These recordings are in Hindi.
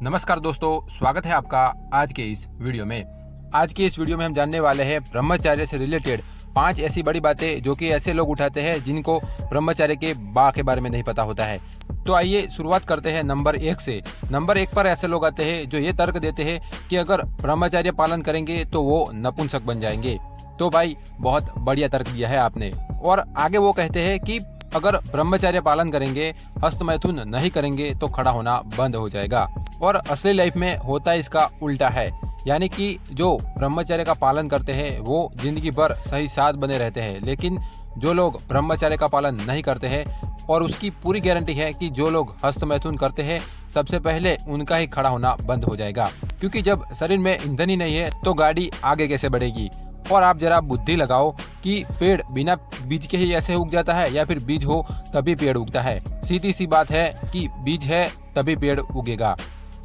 नमस्कार दोस्तों, स्वागत है आपका आज के इस वीडियो में। आज के इस वीडियो में हम जानने वाले हैं ब्रह्मचर्य से रिलेटेड 5 ऐसी बड़ी बातें जो कि ऐसे लोग उठाते हैं जिनको ब्रह्मचर्य के बा के बारे में नहीं पता होता है। तो आइए शुरुआत करते हैं नंबर 1 से। नंबर 1 पर ऐसे लोग आते हैं जो ये तर्क देते हैं कि अगर ब्रह्मचर्य पालन करेंगे तो वो नपुंसक बन जाएंगे। तो भाई बहुत बढ़िया तर्क दिया है आपने। और आगे वो कहते हैं कि अगर ब्रह्मचर्य पालन करेंगे, हस्तमैथुन नहीं करेंगे तो खड़ा होना बंद हो जाएगा। और असली लाइफ में होता इसका उल्टा है, यानी कि जो ब्रह्मचर्य का पालन करते हैं वो जिंदगी भर सही साथ बने रहते हैं, लेकिन जो लोग ब्रह्मचर्य का पालन नहीं करते हैं और उसकी पूरी गारंटी है कि जो लोग हस्तमैथुन करते हैं सबसे पहले उनका ही खड़ा होना बंद हो जाएगा। क्योंकि जब शरीर में ईंधन ही नहीं है तो गाड़ी आगे कैसे बढ़ेगी। और आप जरा बुद्धि लगाओ कि पेड़ बिना बीज के ही ऐसे उग जाता है या फिर बीज हो तभी पेड़ उगता है। सीधी सी बात है कि बीज है तभी पेड़ उगेगा,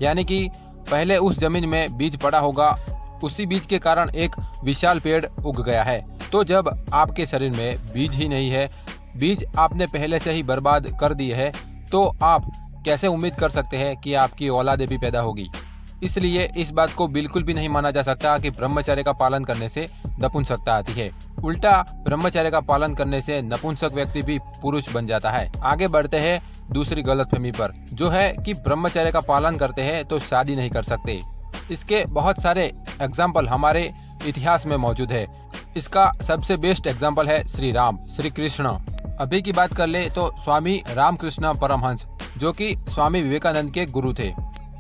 यानी कि पहले उस जमीन में बीज पड़ा होगा, उसी बीज के कारण एक विशाल पेड़ उग गया है। तो जब आपके शरीर में बीज ही नहीं है, बीज आपने पहले से ही बर्बाद कर दिए है, तो आप कैसे उम्मीद कर सकते हैं कि आपकी औलाद भी पैदा होगी। इसलिए इस बात को बिल्कुल भी नहीं माना जा सकता कि ब्रह्मचर्य का पालन करने से नपुंसकता आती है। उल्टा ब्रह्मचर्य का पालन करने से नपुंसक व्यक्ति भी पुरुष बन जाता है। आगे बढ़ते हैं दूसरी गलतफहमी पर, जो है कि ब्रह्मचर्य का पालन करते हैं तो शादी नहीं कर सकते। इसके बहुत सारे एग्जाम्पल हमारे इतिहास में मौजूद है। इसका सबसे बेस्ट एग्जाम्पल है श्री कृष्ण। अभी की बात कर ले तो स्वामी रामकृष्ण परमहंस, जो कि स्वामी विवेकानंद के गुरु थे।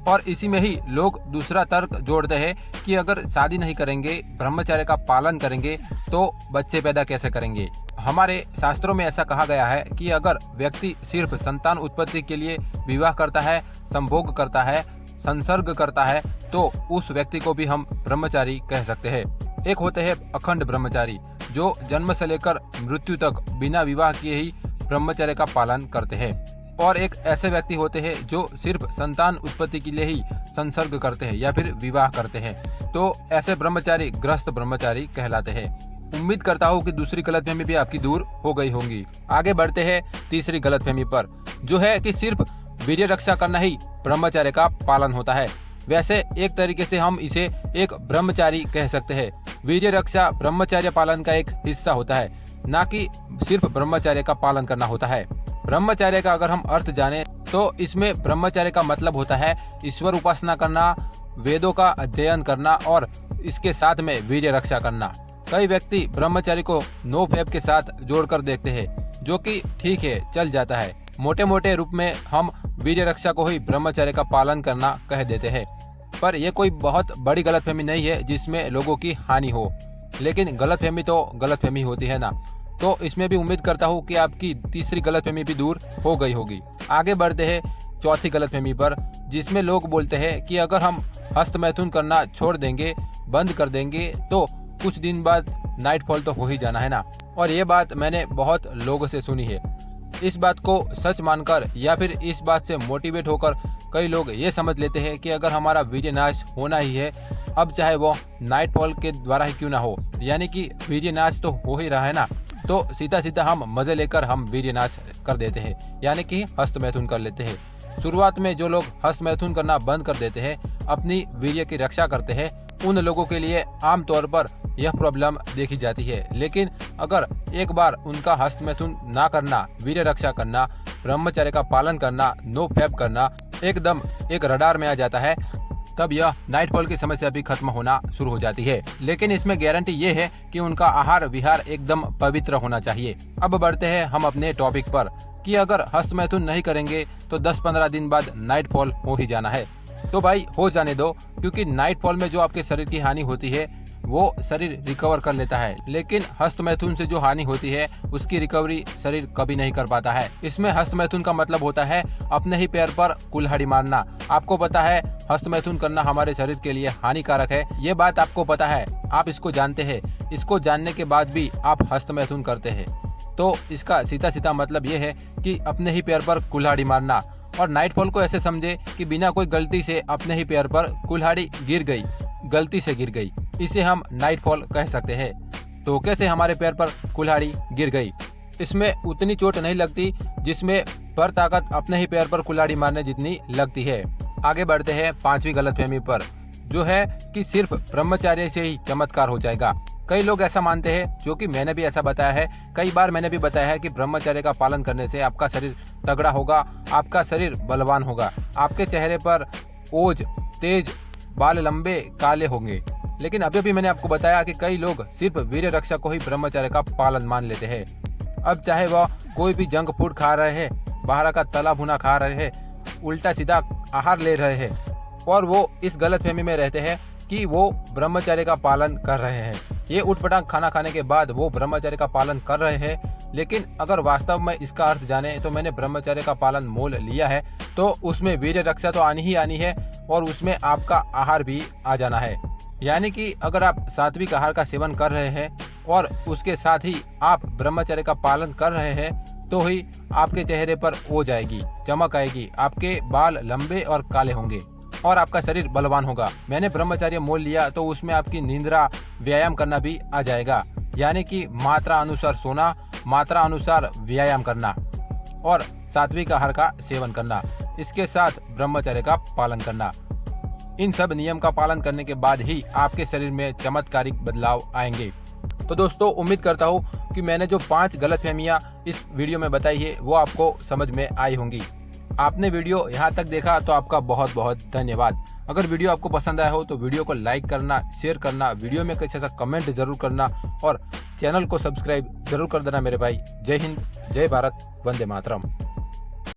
और इसी में ही लोग दूसरा तर्क जोड़ते हैं कि अगर शादी नहीं करेंगे, ब्रह्मचर्य का पालन करेंगे तो बच्चे पैदा कैसे करेंगे। हमारे शास्त्रों में ऐसा कहा गया है कि अगर व्यक्ति सिर्फ संतान उत्पत्ति के लिए विवाह करता है, संभोग करता है, संसर्ग करता है, तो उस व्यक्ति को भी हम ब्रह्मचारी कह सकते हैं। एक होते हैं अखंड ब्रह्मचारी, जो जन्म से लेकर मृत्यु तक बिना विवाह किए ही ब्रह्मचर्य का पालन करते हैं। और एक ऐसे व्यक्ति होते हैं जो सिर्फ संतान उत्पत्ति के लिए ही संसर्ग करते हैं या फिर विवाह करते हैं। तो ऐसे ब्रह्मचारी गृहस्थ ब्रह्मचारी कहलाते हैं। उम्मीद करता हूँ कि दूसरी गलतफहमी भी आपकी दूर हो गई होंगी। आगे बढ़ते हैं तीसरी गलतफहमी पर, जो है कि सिर्फ वीर्य रक्षा करना ही ब्रह्मचर्य का पालन होता है। वैसे एक तरीके से हम इसे एक ब्रह्मचारी कह सकते हैं। वीर्य रक्षा ब्रह्मचर्य पालन का एक हिस्सा होता है, ना कि सिर्फ ब्रह्मचर्य का पालन करना होता है। ब्रह्मचर्य का अगर हम अर्थ जाने तो इसमें ब्रह्मचर्य का मतलब होता है ईश्वर उपासना करना, वेदों का अध्ययन करना और इसके साथ में वीर्य रक्षा करना। कई व्यक्ति ब्रह्मचर्य को नो फैप के साथ जोड़कर देखते हैं, जो कि ठीक है, चल जाता है। मोटे मोटे रूप में हम वीर्य रक्षा को ही ब्रह्मचर्य का पालन करना कह देते हैं। पर यह कोई बहुत बड़ी गलतफहमी नहीं है जिसमें लोगों की हानि हो, लेकिन गलतफहमी तो गलतफहमी होती है ना। तो इसमें भी उम्मीद करता हूँ कि आपकी तीसरी गलतफहमी भी दूर हो गई होगी। आगे बढ़ते हैं चौथी गलतफहमी पर, जिसमें लोग बोलते हैं कि अगर हम हस्तमैथुन करना छोड़ देंगे, बंद कर देंगे, तो कुछ दिन बाद नाइटफॉल तो हो ही जाना है ना। और ये बात मैंने बहुत लोगों से सुनी है। इस बात को सच मानकर या फिर इस बात से मोटिवेट होकर कई लोग ये समझ लेते हैं कि अगर हमारा वीर्य नाश होना ही है, अब चाहे वो नाइटफॉल के द्वारा ही क्यों ना हो, यानी कि वीर्य नाश तो हो ही रहा है ना, तो सीधा सीधा हम मजे लेकर हम वीर्य नाश कर देते हैं, यानी कि हस्तमैथुन कर लेते हैं। शुरुआत में जो लोग हस्तमैथुन करना बंद कर देते हैं, अपनी वीर्य की रक्षा करते हैं, उन लोगों के लिए आमतौर पर यह प्रॉब्लम देखी जाती है। लेकिन अगर एक बार उनका हस्तमैथुन ना करना, वीर्य रक्षा करना, ब्रह्मचर्य का पालन करना, नो फैप करना एकदम एक रडार में आ जाता है, तब यह नाइटफॉल की समस्या भी खत्म होना शुरू हो जाती है। लेकिन इसमें गारंटी ये है कि उनका आहार विहार एकदम पवित्र होना चाहिए। अब बढ़ते हैं हम अपने टॉपिक पर कि अगर हस्तमैथुन नहीं करेंगे तो 10-15 दिन बाद नाइटफॉल हो ही जाना है। तो भाई हो जाने दो, क्योंकि नाइटफॉल में जो आपके शरीर की हानि होती है वो शरीर रिकवर कर लेता है, लेकिन हस्तमैथुन से जो हानि होती है उसकी रिकवरी शरीर कभी नहीं कर पाता है। इसमें हस्तमैथुन का मतलब होता है अपने ही पैर पर कुल्हाड़ी मारना। आपको पता है हस्तमैथुन करना हमारे शरीर के लिए हानिकारक है, ये बात आपको पता है, आप इसको जानते हैं। इसको जानने के बाद भी आप हस्तमैथुन करते हैं, तो इसका सीधा सीधा मतलब ये है कि अपने ही पैर पर कुल्हाड़ी मारना। और नाइटफॉल को ऐसे समझे कि बिना कोई गलती से अपने ही पैर पर कुल्हाड़ी गिर गई, गलती से गिर गई, इसे हम नाइटफॉल कह सकते हैं। धोखे से हमारे पैर पर कुल्हाड़ी गिर गई, इसमें उतनी चोट नहीं लगती जिसमें पर ताकत अपने ही पैर पर कुल्हाड़ी मारने जितनी लगती है। आगे बढ़ते हैं पांचवी गलतफहमी पर, जो है कि सिर्फ ब्रह्मचर्य से ही चमत्कार हो जाएगा। कई लोग ऐसा मानते हैं, जो कि मैंने भी ऐसा बताया है, कई बार मैंने भी बताया है कि ब्रह्मचर्य का पालन करने से आपका शरीर तगड़ा होगा, आपका शरीर बलवान होगा, आपके चेहरे पर ओज तेज, बाल लंबे काले होंगे। लेकिन अभी भी मैंने आपको बताया कि कई लोग सिर्फ वीर्य रक्षा को ही ब्रह्मचर्य का पालन मान लेते हैं। अब चाहे वह कोई भी जंक फूड खा रहे हैं, बाहर का तला भुना खा रहे हैं, उल्टा सीधा आहार ले रहे हैं, और वो इस गलतफहमी में रहते हैं कि वो ब्रह्मचर्य का पालन कर रहे हैं। ये उठपटांग खाना खाने के बाद वो ब्रह्मचर्य का पालन कर रहे हैं, लेकिन अगर वास्तव में इसका अर्थ जाने तो मैंने ब्रह्मचर्य का पालन मोल लिया है, तो उसमें वीर्य रक्षा तो आनी ही आनी है, और उसमें आपका आहार भी आ जाना है। यानी कि अगर आप सात्विक आहार का सेवन कर रहे हैं और उसके साथ ही आप ब्रह्मचर्य का पालन कर रहे हैं, तो ही आपके चेहरे पर ओज आएगी, चमक आएगी, आपके बाल लंबे और काले होंगे और आपका शरीर बलवान होगा। मैंने ब्रह्मचर्य मोल लिया तो उसमें आपकी निद्रा, व्यायाम करना भी आ जाएगा, यानी कि मात्रा अनुसार सोना, मात्रा अनुसार व्यायाम करना और सात्विक आहार का सेवन करना, इसके साथ ब्रह्मचर्य का पालन करना। इन सब नियम का पालन करने के बाद ही आपके शरीर में चमत्कारिक बदलाव आएंगे। तो दोस्तों, उम्मीद करता हूँ कि मैंने जो 5 गलतफहमियां इस वीडियो में बताई है वो आपको समझ में आई होंगी। आपने वीडियो यहाँ तक देखा तो आपका बहुत बहुत धन्यवाद। अगर वीडियो आपको पसंद आया हो तो वीडियो को लाइक करना, शेयर करना, वीडियो में कुछ ऐसा कमेंट जरूर करना और चैनल को सब्सक्राइब जरूर कर देना मेरे भाई। जय हिंद, जय भारत, वंदे मातरम।